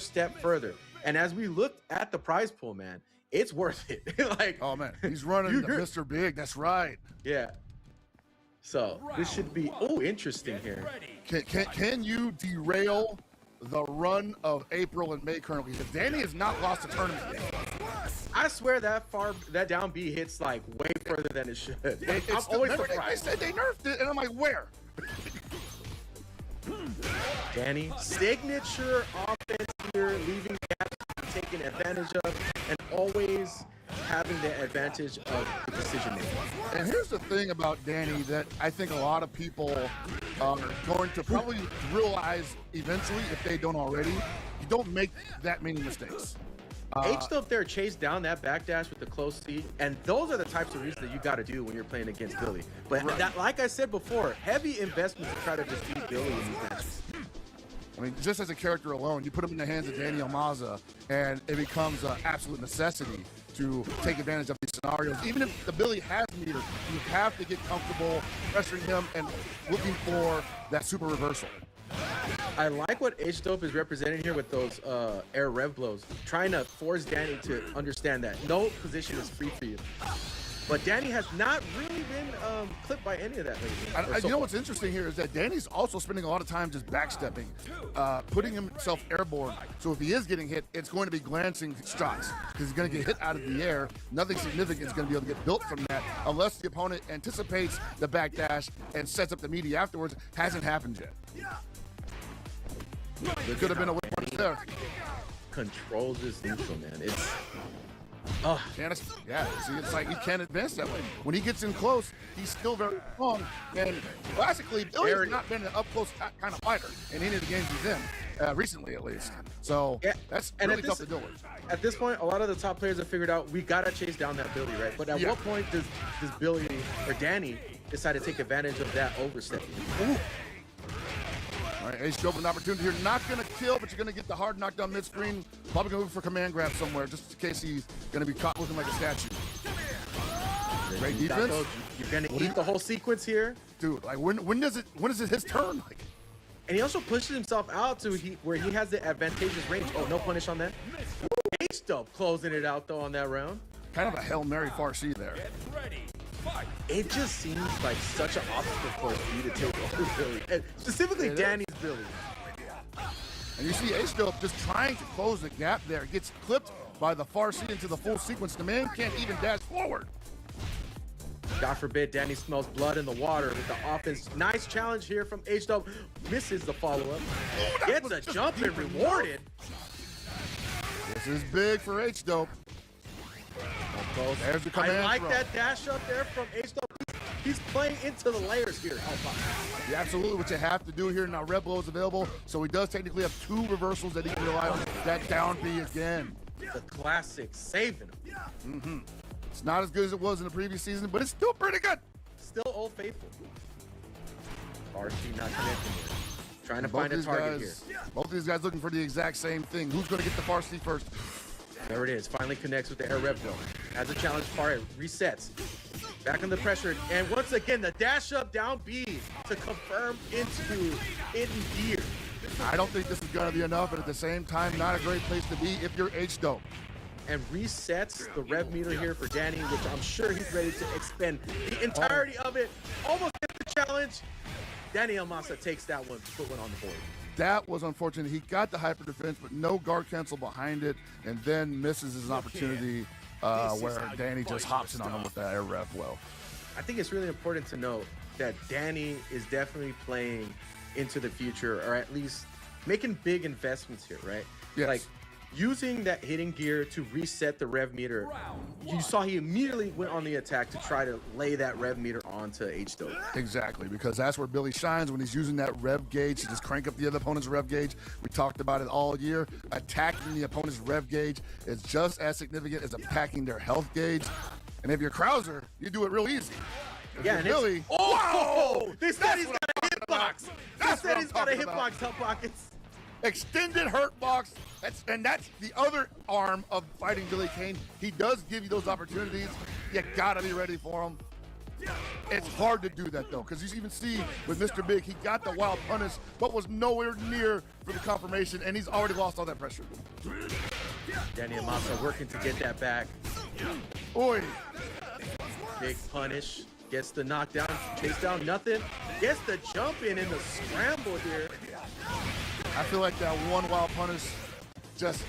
step further. And as we look at the prize pool, man, it's worth it. Like, oh man, he's running Mr. Big. That's right. Yeah. So this should be interesting here. Can you derail the run of April and May currently? Because Dany has not lost a tournament yet. I swear that down B hits like way further than it should. I'm always surprised. They said they nerfed it, and I'm like, where? Dany, signature offense here, leaving gaps, taking advantage of, and always having the advantage of the decision making. And here's the thing about Dany that I think a lot of people are going to probably realize eventually, if they don't already, you don't make that many mistakes. H-Dub there chased down that backdash with the close C, and those are the types of reads that you got to do when you're playing against Billy. But that, like I said before, heavy investments to try to defeat Billy in these matches. I mean, just as a character alone, you put him in the hands of Dany or Maza, and it becomes an absolute necessity to take advantage of these scenarios. Even if the Billy has meter, you have to get comfortable pressuring him and looking for that super reversal. I like what H-Dope is representing here with those air rev blows, trying to force Dany to understand that no position is free for you. But Dany has not really been clipped by any of that lately. You know what's interesting here is that Danny's also spending a lot of time just backstepping, putting himself airborne. So if he is getting hit, it's going to be glancing shots because he's going to get hit out of the air. Nothing significant is going to be able to get built from that unless the opponent anticipates the backdash and sets up the meaty afterwards. Hasn't happened yet. There could have been a way punch there. Controls this neutral, man. It's yeah, see, it's like he can't advance that way. When he gets in close, he's still very strong. And classically, Billy has not been an up-close kind of fighter in any of the games he's in, recently at least. So that's really tough to deal with. At this point, a lot of the top players have figured out we gotta chase down that Billy, right? But at what point does Billy or Dany decide to take advantage of that overstep? Ooh. All right, Ace open opportunity here. Not going to kill, but you're going to get the hard knockdown mid-screen. Probably going to look for command grab somewhere, just in case he's going to be caught looking like a statue. Great defense. You're going to eat the whole sequence here. Dude, like when is it his turn? Like, and he also pushes himself out to where he has the advantageous range. Oh, no punish on that. H-Dub closing it out, though, on that round. Kind of a Hail Mary Farsi there. It just seems like such an obstacle for you to take over Billy, and specifically Dany's Billy. And you see H-Dope just trying to close the gap there. Gets clipped by the Farsi into the full sequence. The man can't even dash forward. God forbid Dany smells blood in the water with the offense. Nice challenge here from H-Dope. Misses the follow-up. Gets a jump and rewarded. This is big for H-Dope. There's the command I like throw. that dash up there from H-Dope. He's playing into the layers here. Yeah, absolutely. What you have to do here now, Red Blow is available, so he does technically have two reversals that he can rely on. That down B again. The classic saving him. It's not as good as it was in the previous season, but it's still pretty good. Still Old Faithful. RC not connecting here. Trying to find a target here. Both of these guys looking for the exact same thing. Who's going to get the Farsi first? There it is. Finally connects with the air rev blow. Has a challenge far in. Resets. Back on the pressure. And once again, the dash up down B to confirm into hidden gear. I don't think this is going to be enough, but at the same time, not a great place to be if you're H-Dope. And resets the rev meter here for Dany, which I'm sure he's ready to expend the entirety of it. Almost gets the challenge. Dany Maza takes that one, put one on the board. That was unfortunate. He got the hyper defense, but no guard cancel behind it, and then misses his opportunity where Dany just hops in on him with that air rev blow. I think it's really important to note that Dany is definitely playing into the future, or at least making big investments here, right? Yes. Like using that hidden gear to reset the rev meter. You saw he immediately went on the attack to try to lay that rev meter onto H-Dope. Exactly, because that's where Billy shines when he's using that rev gauge to just crank up the other opponent's rev gauge. We talked about it all year. Attacking the opponent's rev gauge is just as significant as attacking their health gauge. And if you're Krauser, you do it real easy. If Yeah, and Billy. Oh! They said he's got a hitbox. They said he's got a hitbox, top pockets. Extended hurt box. That's the other arm of fighting Billy Kane. He does give you those opportunities. You gotta be ready for him. It's hard to do that though, because you even see with Mr. Big, he got the wild punish, but was nowhere near for the confirmation, and he's already lost all that pressure. Dany and Maza working to get that back. Oi. Big punish. Gets the knockdown. Chase down, nothing. Gets the jump in the scramble here. I feel like that one wild punish just,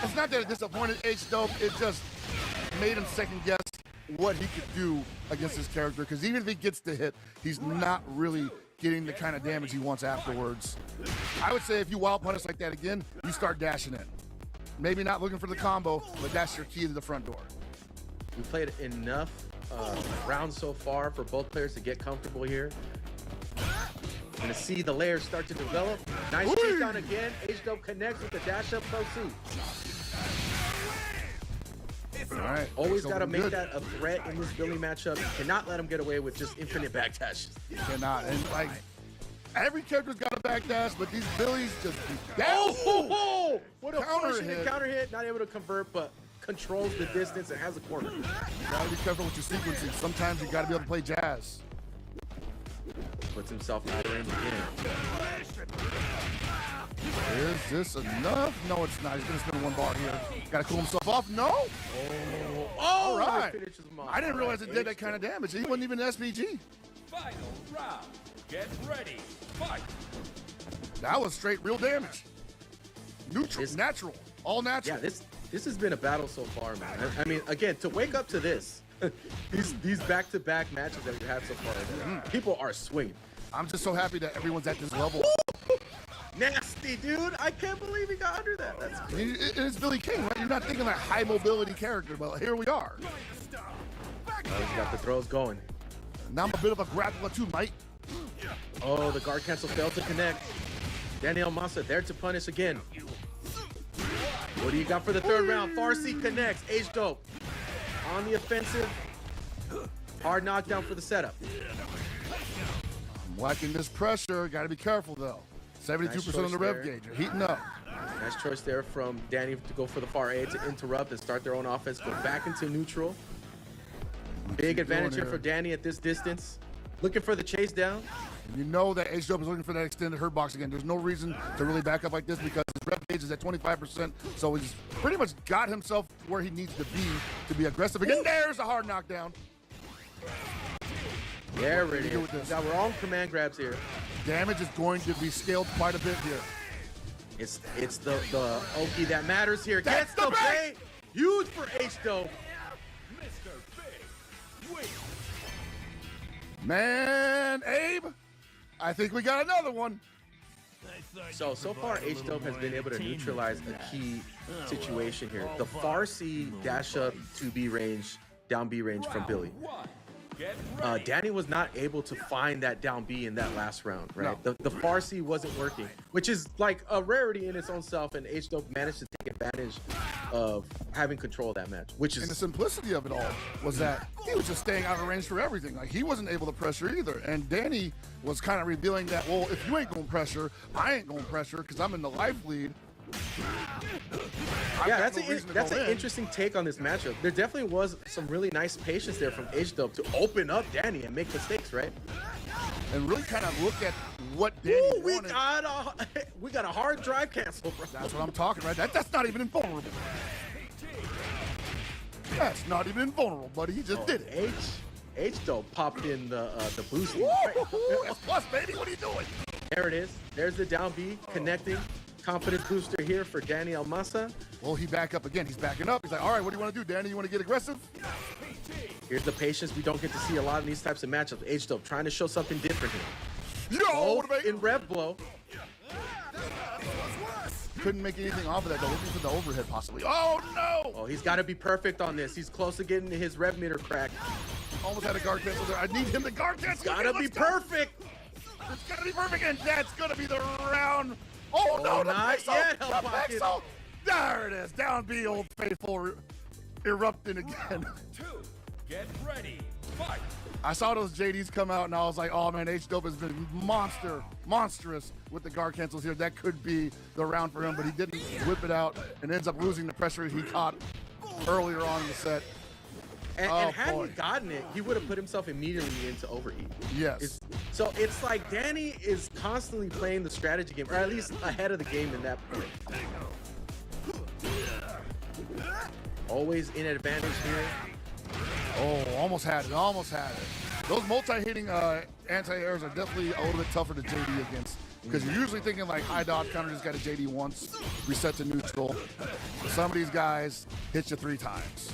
it's not that it disappointed H-Dope, it just made him second guess what he could do against his character, because even if he gets the hit, he's not really getting the kind of damage he wants afterwards. I would say if you wild punish like that again, you start dashing it. Maybe not looking for the combo, but that's your key to the front door. We played enough rounds so far for both players to get comfortable here. Gonna see the layers start to develop. Nice takedown again. H-Dope connects with the dash up pro C. All right. Always got to make that a threat in this Billy matchup. You cannot let him get away with just infinite backdashes. You cannot. And like, every character's got a backdash, but these Billies just do that. Oh! What a counter hit. Not able to convert, but controls the distance and has a corner. You gotta be careful with your sequencing. Sometimes you gotta be able to play jazz. Puts himself out of range again. Is this enough? No, it's not. He's gonna spin one bar here. Gotta cool himself off. No. Oh! All right. Finishes him off. I didn't realize it did that kind of damage. He wasn't even an SPG. Final round. Get ready. Fight. That was straight real damage. Neutral, natural, all natural. Yeah, this has been a battle so far, man. I mean, again, to wake up to this, these back-to-back matches that we've had so far, people are swinging. I'm just so happy that everyone's at this level. Nasty, dude. I can't believe he got under that. That's crazy. It is Billy Kane, right? You're not thinking like high mobility character, but here we are. He's got the throws going. Now I'm a bit of a grappler too, mate. Oh, the guard cancel failed to connect. Daniel Maza there to punish again. What do you got for the third round? Farsi connects. H-Dope on the offensive. Hard knockdown for the setup. I'm whacking this pressure. Got to be careful though. 72% on the rev gauge. You're heating up. Nice choice there from Dany to go for the far A to interrupt and start their own offense. Go back into neutral. Big advantage here for Dany at this distance. Looking for the chase down. You know that H-Dope is looking for that extended hurt box again. There's no reason to really back up like this because his rev gauge is at 25%. So he's pretty much got himself where he needs to be aggressive again. There's a hard knockdown. There it is. Now we're on command grabs here. Damage is going to be scaled quite a bit here. It's the Oki that matters here. That's Gets the bait. Huge for H-Dope. Man, Abe, I think we got another one. So far, H-Dope has been able to neutralize a key situation here. The far C dash up to B range, down B range from Billy. Dany was not able to find that down B in that last round, right? No. The far C wasn't working, which is like a rarity in its own self, and H-Dope managed to take advantage of having control of that match, which is... And the simplicity of it all was that he was just staying out of range for everything. Like, he wasn't able to pressure either. And Dany was kind of revealing that, well, if you ain't going to pressure, I ain't going to pressure because I'm in the life lead. Yeah, that's an interesting take on this matchup. There definitely was some really nice patience there from H-Dope to open up Dany and make mistakes, right? And really kind of look at what Dany wanted. We got a hard drive cancel, bro. That's what I'm talking about. That's not even invulnerable. That's not even invulnerable, buddy. He just did it. H-Dope popped in the boost. That's plus, baby. What are you doing? There it is. There's the down B connecting. Confidence booster here for Dany Maza. Well, he back up again. He's backing up. He's like, all right, what do you want to do, Dany? You want to get aggressive? Here's the patience we don't get to see a lot in these types of matchups. H-Dope trying to show something different here. Yo, in rev blow. Couldn't make anything off of that, though. Looking for the overhead, possibly. Oh, no! Oh, he's got to be perfect on this. He's close to getting his rev meter cracked. Almost had a guard cancel there. I need him to guard cancel. Got to be perfect. It's got to be perfect, and that's going to be the round. Oh, no, not yet. There it is. Down B, Old Faithful erupting again. Get ready. Fight. I saw those JDs come out, and I was like, oh, man, H-Dope has been monstrous with the guard cancels here. That could be the round for him, but he didn't whip it out and ends up losing the pressure he caught earlier on in the set. And had he gotten it, he would have put himself immediately into overheat. Yes. So it's like Dany is constantly playing the strategy game, or at least ahead of the game in that point. Always in advantage here. Oh, almost had it. Almost had it. Those multi-hitting anti-airs are definitely a little bit tougher to JD against. Because you're usually thinking like high dodge counter just got a JD once, reset to neutral. But some of these guys hit you 3 times.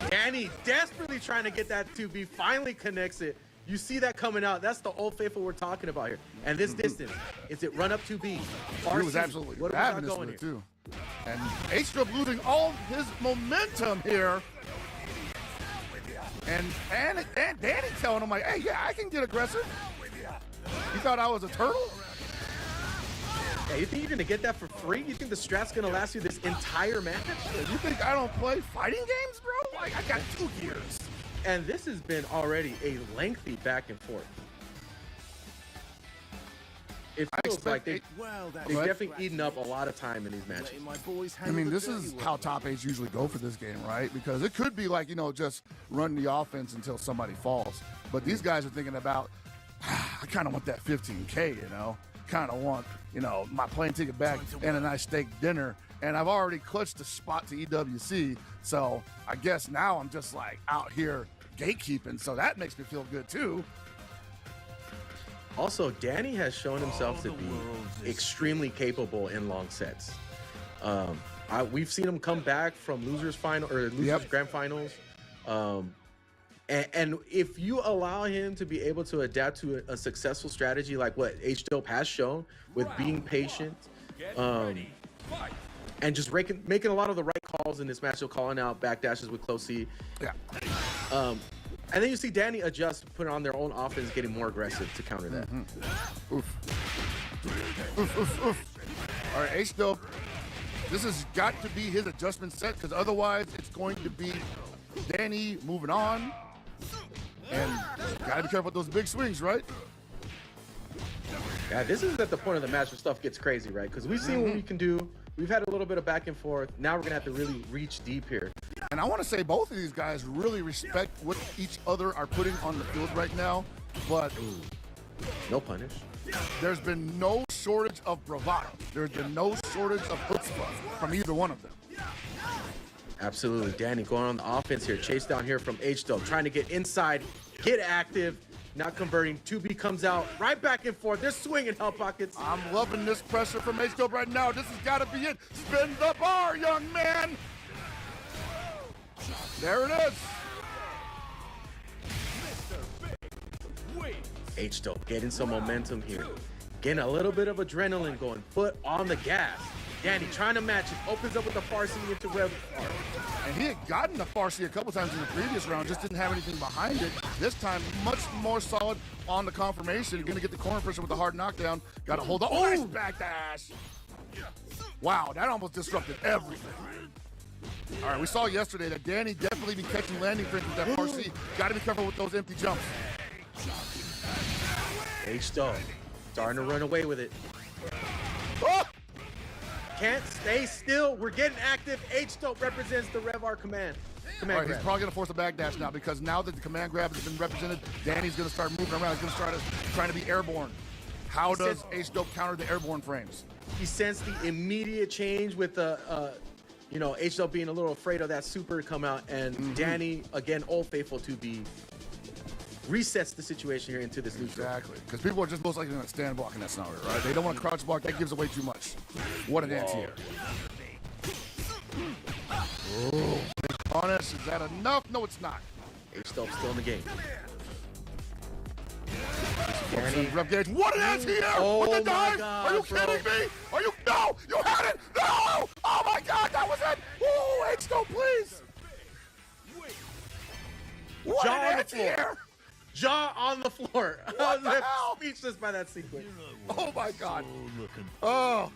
Dany desperately trying to get that 2B, finally connects it. You see that coming out. That's the old faithful we're talking about here. And this distance, is it run up 2B? He was absolutely what ravenous with it too. And H-Drop losing all his momentum here. And Dany telling him like, hey, yeah, I can get aggressive. You thought I was a turtle? Yeah, you think you're gonna get that for free? You think the strat's gonna last you this entire match? You think I don't play fighting games, bro? Like, I got 2 gears. And this has been already a lengthy back and forth. It feels like they've definitely eaten up a lot of time in these matches. I mean, this is how top 8s usually go for this game, right? Because it could be like, you know, just run the offense until somebody falls. But these guys are thinking about, I kind of want that 15K, you know? Kind of want, you know, my plane ticket back and a nice steak dinner. And I've already clutched the spot to EWC. So I guess now I'm just like out here gatekeeping. So that makes me feel good too. Also, Dany has shown himself to be extremely capable in long sets. We've seen him come back from losers final or losers grand finals. And if you allow him to be able to adapt to a successful strategy like what H-Dope has shown with being patient, and just making a lot of the right calls in this match, so calling out backdashes with close C. Yeah. And then you see Dany adjust, put on their own offense, getting more aggressive to counter that. Oof. Oof, oof, oof. All right, H-Dope, this has got to be his adjustment set, because otherwise it's going to be Dany moving on. And gotta be careful with those big swings, right? Yeah, this is at the point of the match where stuff gets crazy, right? Because we've seen what we can do. We've had a little bit of back and forth. Now we're gonna have to really reach deep here. And I want to say both of these guys really respect what each other are putting on the field right now. But no punish. There's been no shortage of bravado. There's been no shortage of chutzpah from either one of them. Absolutely. Dany going on the offense here. Chase down here from H-Dope, trying to get inside, get active, not converting. 2B comes out, right back and forth. They're swinging hell pockets. I'm loving this pressure from H-Dope right now. This has got to be it. Spin the bar, young man. There it is. H-Dope getting some momentum here. Getting a little bit of adrenaline going. Foot on the gas. Dany trying to match it. Opens up with the Farsi into Rev. And he had gotten the Farsi a couple times in the previous round, just didn't have anything behind it. This time, much more solid on the confirmation. You're going to get the corner pressure with the hard knockdown. Got to hold on. Oh, nice backdash. Wow, that almost disrupted everything. All right, we saw yesterday that Dany definitely be catching landing frames with that Farsi. Got to be careful with those empty jumps. H-Dope starting to run away with it. Oh! Can't stay still. We're getting active. H-Dope represents the Rev-R command. All right, he's probably going to force a backdash now, because now that the command grab has been represented, Dany's going to start moving around. He's going to start trying to be airborne. How does H-Dope counter the airborne frames? He sensed the immediate change with the, H-Dope being a little afraid of that super to come out, and Dany, again, old faithful to be, resets the situation here into this neutral. Exactly, because people are just most likely going to stand block, and that's not right. They don't want to crouch block. That gives away too much. What an anti-air. Oh, big punish. Is that enough? No, it's not. H-Dope still in the game. Dany. What an anti-air! Oh with the dive! God, are you kidding me? Are you? No! You had it! No! Oh my God, that was it! Oh, H-Dope, please! What Jaw an on the floor. anti-air! Jaw on the floor. What the hell? Speechless by that sequence. Oh my God. Oh.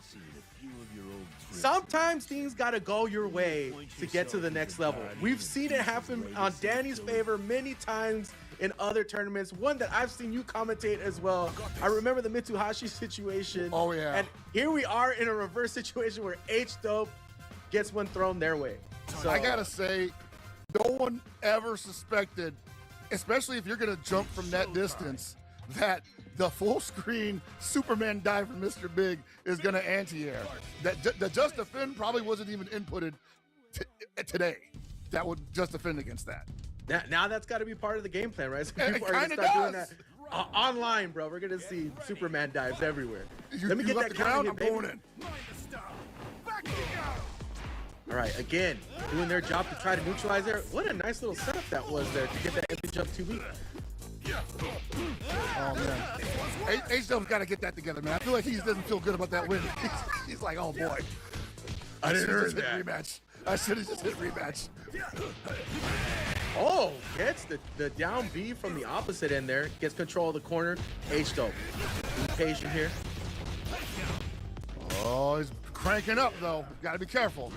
Sometimes things gotta go your way to get to the next level. We've seen it happen on Dany's favor many times in other tournaments. One that I've seen you commentate as well. I remember the Mitsuhashi situation. Oh yeah. And here we are in a reverse situation where H-Dope gets one thrown their way. So I gotta say, No one ever suspected, especially if you're going to jump from that distance, that the full screen Superman dive from Mr. Big is going to anti-air. The just defend probably wasn't even inputted today. That would just defend against that. Now that's got to be part of the game plan, right? So It people are gonna kinda start doing does. that online, bro. We're gonna see Superman dives everywhere. Let me You get left that the ground, counter I'm hit, going baby. in. All right, again, doing their job to try to neutralize there. What a nice little setup that was there to get that empty jump 2B. Oh, man. H-Dub's got to get that together, man. I feel like he doesn't feel good about that win. He's like, oh, boy. I didn't should've hear just hit that. rematch. I should have just hit rematch. Oh, gets the down B from the opposite end there. Gets control of the corner. H-Dope. Be patient here. Oh, he's cranking up, though. Got to be careful.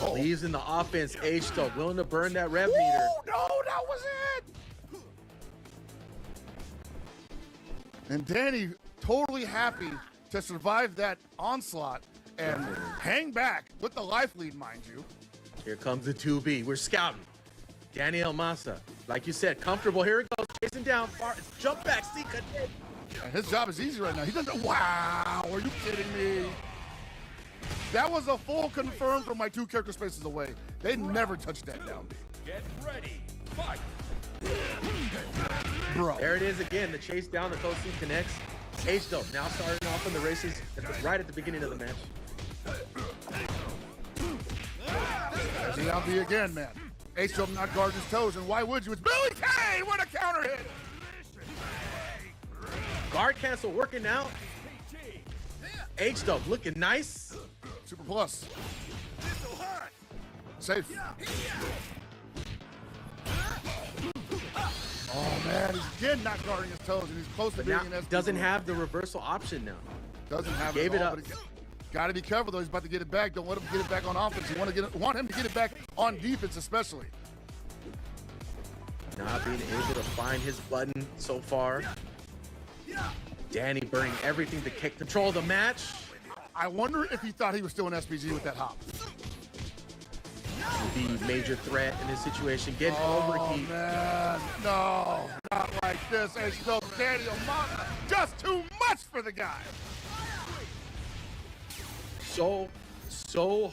Oh. Leaves in the offense. H-Dope willing to burn that rev Ooh, meter. no, that was it. And Dany totally happy to survive that onslaught and hang back with the life lead, mind you. Here comes the 2B. We're scouting. Daniel Maza. Like you said, comfortable. Here it goes. Chasing down. Far. Jump back. See, connect. And his job is easy right now. He doesn't. Wow, are you kidding me? That was a full confirm from my 2 character spaces away. They never touched that down B. Get ready. Fight. Bro. There it is again. The chase down. The close seat connects. H-Dope now starting off in the races right at the beginning of the match. There's the down B again, man. H-Dope not guarding his toes, and why would you? It's Billy Kane! What a counter hit! Guard cancel working out. H-Dope looking nice. Super plus. Safe. Oh, man, he's again not guarding his toes, and he's close to But being now an SP. doesn't have the reversal option now. Doesn't have Gave it it all, up. but got to be careful, though. He's about to get it back. Don't let him get it back on offense. You want him to get it back on defense, especially. Not being able to find his button so far. Dany burning everything to control the match. I wonder if he thought he was still an SPG with that hop. The major threat in this situation. Getting overheat. Man, no, not like this. H-Dope, Daniel Maza, just too much for the guy. So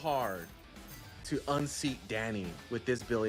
hard to unseat Dany with this billion.